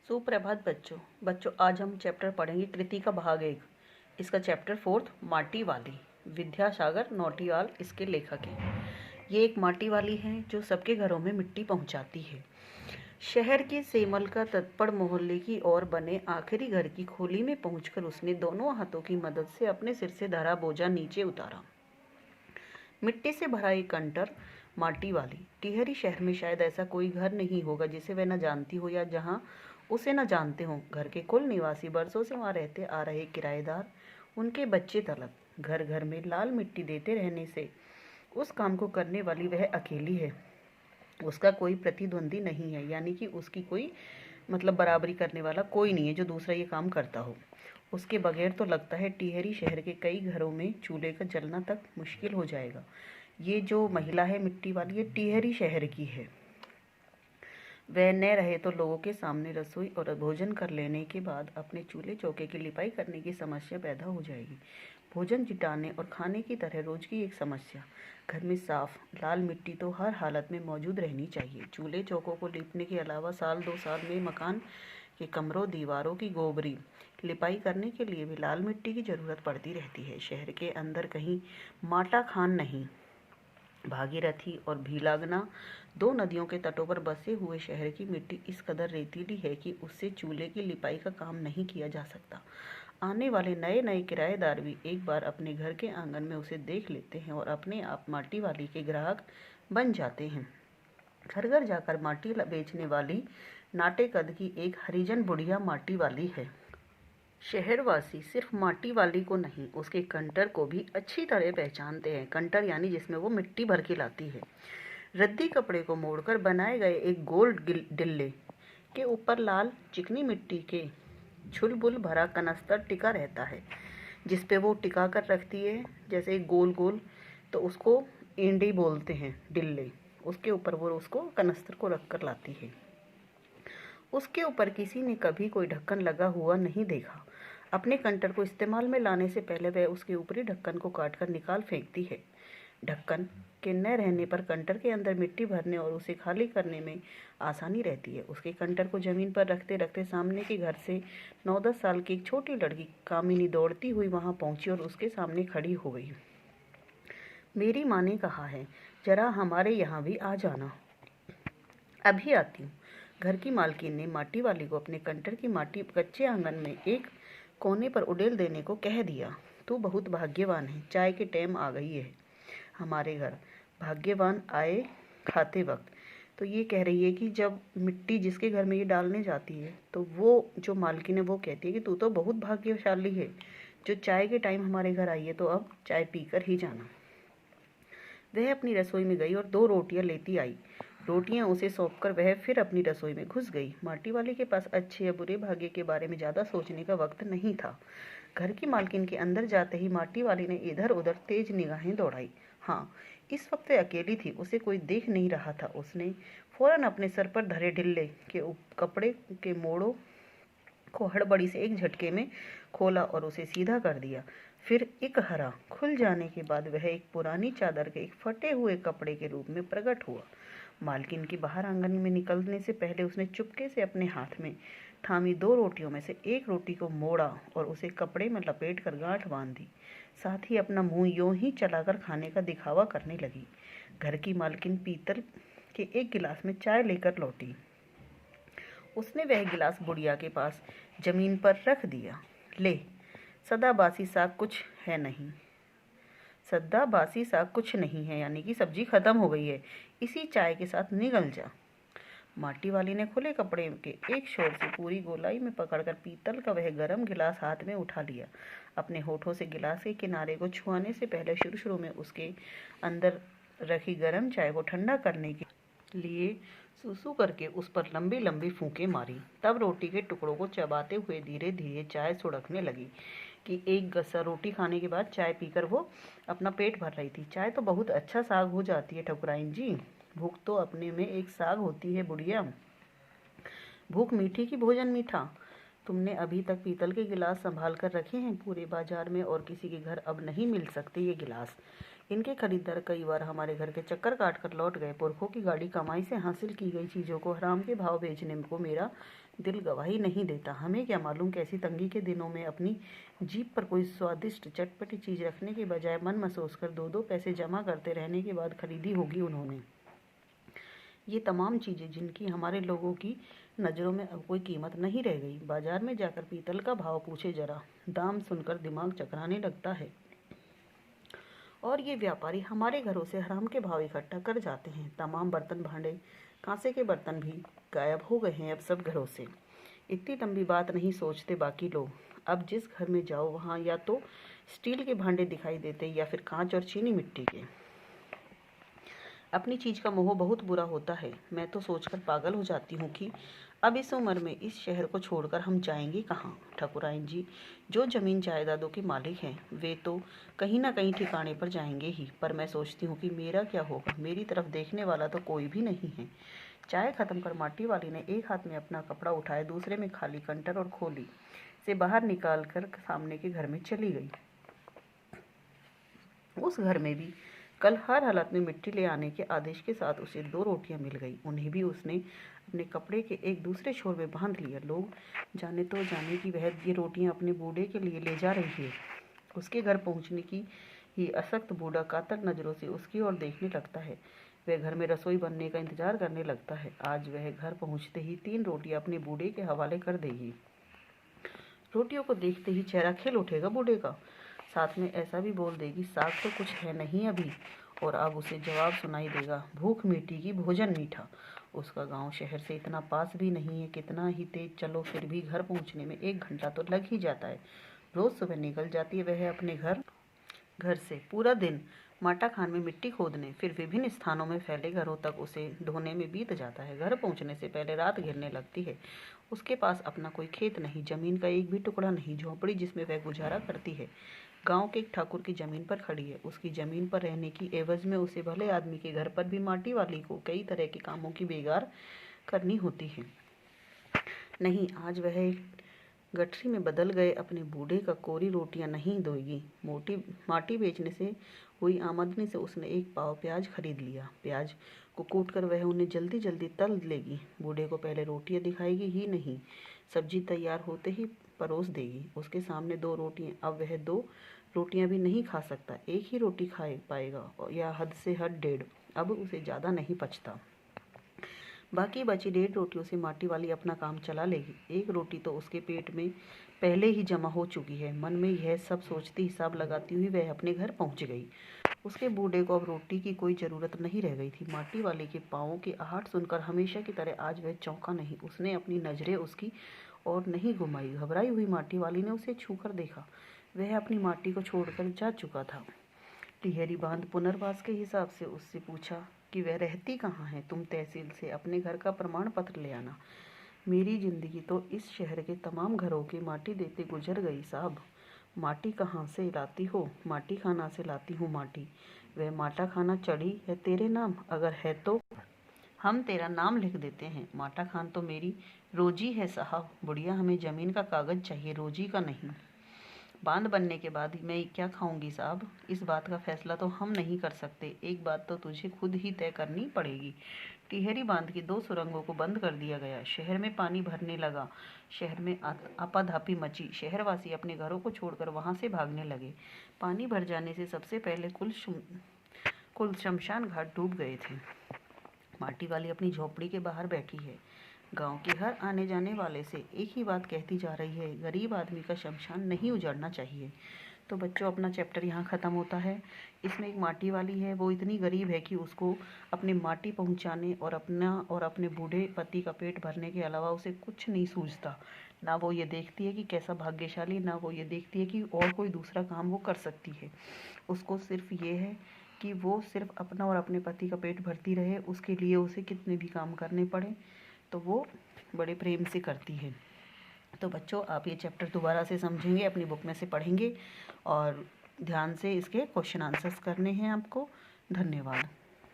सुप्रभात बच्चों। आज हम चैप्टर पढ़ेंगे कृति का भाग 1। इसका चैप्टर 4 माटी वाली। विद्यासागर नौटियाल इसके लेखक हैं। ये एक माटी वाली है जो सबके घरों में मिट्टी पहुंचाती है। शहर के सेमल का तत्पड़ मोहल्ले की ओर बने आखिरी घर की खोली में पहुंचकर उसने दोनों हाथों की मदद से अपने सिर से धरा बोझा नीचे उतारा। मिट्टी से भरा एक कंटर माटी वाली। टिहरी शहर में शायद ऐसा कोई घर नहीं होगा जिसे वह न जानती हो या जहां उसे न जानते हों। घर के कुल निवासी, बरसों से वहां रहते आ रहे किराएदार, उनके बच्चे तलक, घर घर में लाल मिट्टी देते रहने से उस काम को करने वाली वह अकेली है। उसका कोई प्रतिद्वंदी नहीं है, यानी कि उसकी कोई बराबरी करने वाला कोई नहीं है जो दूसरा ये काम करता हो। उसके बगैर तो लगता है टिहरी शहर के कई घरों में चूल्हे का जलना तक मुश्किल हो जाएगा। ये जो महिला है मिट्टी वाली, ये टिहरी शहर की है। वह न रहे तो लोगों के सामने रसोई और भोजन कर लेने के बाद अपने चूल्हे चौके की लिपाई करने की समस्या पैदा हो जाएगी। भोजन जुटाने और खाने की तरह रोज की एक समस्या। घर में साफ लाल मिट्टी तो हर हालत में मौजूद रहनी चाहिए। चूल्हे चौकों को लीपने के अलावा साल 2 साल में मकान के कमरों दीवारों की गोबरी लिपाई करने के लिए भी लाल मिट्टी की जरूरत पड़ती रहती है। शहर के अंदर कहीं माटा खान नहीं, भागीरथी और भीलागना, 2 नदियों के तटों पर बसे हुए शहर की मिट्टी इस कदर रेतीली है कि उससे चूल्हे की लिपाई का काम नहीं किया जा सकता। आने वाले नए नए किराएदार भी एक बार अपने घर के आंगन में उसे देख लेते हैं और अपने आप माटी वाली के ग्राहक बन जाते हैं। घर घर जाकर माटी बेचने वाली नाटे कद की एक हरिजन बुढ़िया माटी वाली है। शहरवासी सिर्फ माटी वाली को नहीं, उसके कंटर को भी अच्छी तरह पहचानते हैं। कंटर यानी जिसमें वो मिट्टी भर के लाती है। रद्दी कपड़े को मोड़कर बनाए गए एक गोल डिल्ले के ऊपर लाल चिकनी मिट्टी के छुलबुल भरा कनस्तर टिका रहता है, जिसपे वो टिका कर रखती है जैसे एक गोल गोल, तो उसको एंडी बोलते हैं डिल्ले। उसके ऊपर वो उसको कनस्तर को रख कर लाती है। उसके ऊपर किसी ने कभी कोई ढक्कन लगा हुआ नहीं देखा। अपने कंटर को इस्तेमाल में लाने से पहले वह उसके ऊपरी ढक्कन को काटकर निकाल फेंकती है। ढक्कन के न रहने पर कंटर के अंदर मिट्टी भरने और उसे खाली करने में आसानी रहती है। उसके कंटर को जमीन पर रखते रखते सामने के घर से 9-10 साल की एक छोटी लड़की कामिनी दौड़ती हुई वहां पहुंची और उसके सामने खड़ी हो गई। मेरी माँ ने कहा है जरा हमारे यहाँ भी आ जाना। अभी आती हूँ। घर की मालकिन ने माटी वाली को अपने कंटर की माटी कच्चे आंगन में एक कोने पर उड़ेल देने को कह दिया। तू बहुत भाग्यवान है, चाय के टाइम आ गई है हमारे घर। भाग्यवान आए खाते वक्त तो ये कह रही है कि जब मिट्टी जिसके घर में ये डालने जाती है तो वो जो मालकिन है वो कहती है कि तू तो बहुत भाग्यशाली है जो चाय के टाइम हमारे घर आई है, तो अब चाय पीकर ही जाना। वह अपनी रसोई में गई और 2 रोटियां लेती आई। रोटियां उसे सौंपकर वह फिर अपनी रसोई में घुस गई। माटी वाले के पास अच्छे या बुरे भाग्य के बारे में ज्यादा सोचने का वक्त नहीं था। घर की मालकिन के अंदर जाते ही माटी वाली ने इधर उधर तेज निगाहें दौड़ाई। हाँ, इस वक्त वह अकेली थी, उसे कोई देख नहीं रहा था। उसने फौरन अपने सर पर धरे ढिल्ले के कपड़े के मोड़ों को हड़बड़ी से एक झटके में खोला और उसे सीधा कर दिया। फिर एक हरा खुल जाने के बाद वह एक पुरानी चादर के एक फटे हुए कपड़े के रूप में प्रकट हुआ। मालकिन के बाहर आंगन में निकलने से पहले उसने चुपके से अपने हाथ में थामी 2 रोटियों में से एक रोटी को मोड़ा और उसे कपड़े में लपेट कर गांठ बांध दी। साथ ही अपना मुंह यूं ही चलाकर खाने का दिखावा करने लगी। घर की मालकिन पीतल के एक गिलास में चाय लेकर लौटी। उसने वह गिलास बुढ़िया के पास जमीन पर रख दिया। ले, सदाबासी साग कुछ है नहीं। सदाबासी साग कुछ नहीं है यानी कि सब्जी खत्म हो गई है, इसी चाय के साथ निगल जा। माटी वाली ने खुले कपड़े के एक छोर से पूरी गोलाई में पकड़कर पीतल का वह गरम गिलास हाथ में उठा लिया। अपने होठों से गिलास के किनारे को छुआने से पहले शुरू में उसके अंदर रखी गरम चाय को ठंडा करने के लिए सूसू करके उस पर लंबी लंबी फूंके मारी। तब रोटी के टुकड़ों को चबाते हुए धीरे धीरे चाय सुड़कने लगी कि एक गस्सा रोटी खाने के बाद चाय पीकर वो अपना पेट भर रही थी। चाय तो बहुत अच्छा साग हो जाती है ठकुराइन जी। भूख तो अपने में एक साग होती है बुढ़िया। भूख मीठी की भोजन मीठा। तुमने अभी तक पीतल के गिलास संभाल कर रखे हैं। पूरे बाजार में और किसी के घर अब नहीं मिल सकते ये गिलास। इनके खरीदार कई बार हमारे घर के चक्कर काट कर लौट गए। पुरखों की गाड़ी कमाई से हासिल की गई चीज़ों को हराम के भाव बेचने को मेरा दिल गवाही नहीं देता। हमें क्या मालूम कैसी तंगी के दिनों में अपनी जीभ पर कोई स्वादिष्ट चटपटी चीज़ रखने के बजाय मन महसूस कर 2-2 पैसे जमा करते रहने के बाद खरीदी होगी उन्होंने। ये तमाम चीज़ें जिनकी हमारे लोगों की नज़रों में अब कोई कीमत नहीं रह गई। बाजार में जाकर पीतल का भाव पूछे जरा, दाम सुनकर दिमाग चकराने लगता है। और ये व्यापारी हमारे घरों से हराम के भाव इकट्ठा कर जाते हैं। तमाम बर्तन भांडे, कांसे के बर्तन भी गायब हो गए हैं अब सब घरों से। इतनी लंबी बात नहीं सोचते बाकी लोग। अब जिस घर में जाओ वहाँ या तो स्टील के भांडे दिखाई देते या फिर कांच और चीनी मिट्टी के। अपनी चीज़ का मोह बहुत बुरा होता है। मैं तो सोचकर पागल हो जाती हूँ कि अब इस उम्र में इस शहर को छोड़कर हम जाएंगे कहाँ। ठकुराइन जी जो ज़मीन जायदादों के मालिक हैं वे तो कहीं ना कहीं ठिकाने पर जाएंगे ही, पर मैं सोचती हूँ कि मेरा क्या होगा। मेरी तरफ देखने वाला तो कोई भी नहीं है। चाय खत्म कर माटी वाली ने एक हाथ में अपना कपड़ा उठाया, दूसरे में खाली कंटर और खोली से बाहर निकाल कर सामने के घर में चली गई। उस घर में भी कल हर हालत में मिट्टी ले आने के आदेश के साथ उसे 2 रोटियां मिल गई। उन्हें भी उसने अपने कपड़े के एक दूसरे छोर में बांध लिया। लोग जाने तो जाने की वह ये रोटियां अपने बूढ़े के लिए ले जा रही है। उसके घर पहुंचने की ही असक्त बूढ़ा कातर नजरों से उसकी ओर देखने लगता है। वह घर में रसोई बनने का इंतजार करने लगता है। आज वह घर पहुंचते ही 3 रोटियां अपने बूढ़े के हवाले कर देगी। रोटियों को देखते ही चेहरा खिल उठेगा बूढ़े का। साथ में ऐसा भी बोल देगी, साग तो कुछ है नहीं अभी। और अब उसे जवाब सुनाई देगा, भूख मीठी की भोजन मीठा। उसका गांव शहर से इतना पास भी नहीं है। कितना ही तेज चलो फिर भी घर पहुंचने में 1 घंटा तो लग ही जाता है। रोज सुबह निकल जाती है वह अपने घर से। पूरा दिन माटा खान में मिट्टी खोदने, फिर विभिन्न स्थानों में फैले घरों तक उसे ढोने में बीत जाता है। घर पहुंचने से पहले रात घिरने लगती है। उसके पास अपना कोई खेत नहीं, जमीन का एक भी टुकड़ा नहीं। झोंपड़ी जिसमें वह गुजारा करती है गांव के एक ठाकुर की जमीन पर खड़ी है। उसकी जमीन पर रहने की एवज में उसे भले आदमी के घर पर भी माटी वाली को कई तरह के कामों की बेगार करनी होती है। नहीं, आज वह एक गठरी में बदल गए अपने बूढ़े का कोरी रोटियां नहीं दोगी। माटी बेचने से हुई आमदनी से उसने 1 पाव प्याज खरीद लिया। प्याज को कूट कर वह उन्हें जल्दी जल्दी तल लेगी। बूढ़े को पहले रोटियां दिखाएगी ही नहीं, सब्जी तैयार होते ही परोस देगी। उसके सामने 2 रोटियां। अब वह 2 रोटियां भी नहीं खा सकता। 1 ही रोटी खा पाएगा या हद से हद 1.5। अब उसे ज़्यादा नहीं पचता। बाकी बची 1.5 रोटियों से माटी वाली अपना काम चला लेगी। 1 रोटी तो उसके पेट में पहले ही जमा हो चुकी है। मन में यह सब सोचती हिसाब लगाती हुई वह अपने घर पहुंच गई। उसके बूढ़े को अब रोटी की कोई ज़रूरत नहीं रह गई थी। माटी वाले के पाँवों की आहट सुनकर हमेशा की तरह आज वह चौंका नहीं। उसने अपनी नज़रें उसकी ओर नहीं घुमाई। घबराई हुई माटी वाली ने उसे छूकर देखा। वह अपनी माटी को छोड़कर जा चुका था। टिहरी बांध पुनर्वास के हिसाब से उससे पूछा कि वह रहती कहाँ है। तुम तहसील से अपने घर का प्रमाण पत्र ले आना। मेरी जिंदगी तो इस शहर के तमाम घरों की माटी देते गुजर गई साहब। माटी कहाँ से लाती हो? माटी खाना से लाती हूँ माटी। वह माटा खाना चढ़ी है तेरे नाम? अगर है तो हम तेरा नाम लिख देते हैं। माटा खान तो मेरी रोजी है साहब। बुढ़िया, हमें ज़मीन का कागज़ चाहिए, रोजी का नहीं। बांध बनने के बाद मैं क्या खाऊंगी साहब? इस बात का फैसला तो हम नहीं कर सकते। एक बात तो तुझे खुद ही तय करनी पड़ेगी। टिहरी बांध की 2 सुरंगों को बंद कर दिया गया। शहर में पानी भरने लगा। शहर में आपाधापी मची। शहरवासी अपने घरों को छोड़कर वहां से भागने लगे। पानी भर जाने से सबसे पहले कुल शमशान घाट डूब गए थे। माटी वाली अपनी झोपड़ी के बाहर बैठी है। गांव के हर आने जाने वाले से एक ही बात कहती जा रही है, गरीब आदमी का शमशान नहीं उजाड़ना चाहिए। तो बच्चों, अपना चैप्टर यहाँ ख़त्म होता है। इसमें एक माटी वाली है, वो इतनी गरीब है कि उसको अपने माटी पहुँचाने और अपने बूढ़े पति का पेट भरने के अलावा उसे कुछ नहीं सूझता। ना वो ये देखती है कि कैसा भाग्यशाली, ना वो ये देखती है कि और कोई दूसरा काम वो कर सकती है। उसको सिर्फ ये है कि वो सिर्फ अपना और अपने पति का पेट भरती रहे। उसके लिए उसे कितने भी काम करने पड़े तो वो बड़े प्रेम से करती है। तो बच्चों, आप ये चैप्टर दोबारा से समझेंगे, अपनी बुक में से पढ़ेंगे और ध्यान से इसके क्वेश्चन आंसर्स करने हैं आपको। धन्यवाद।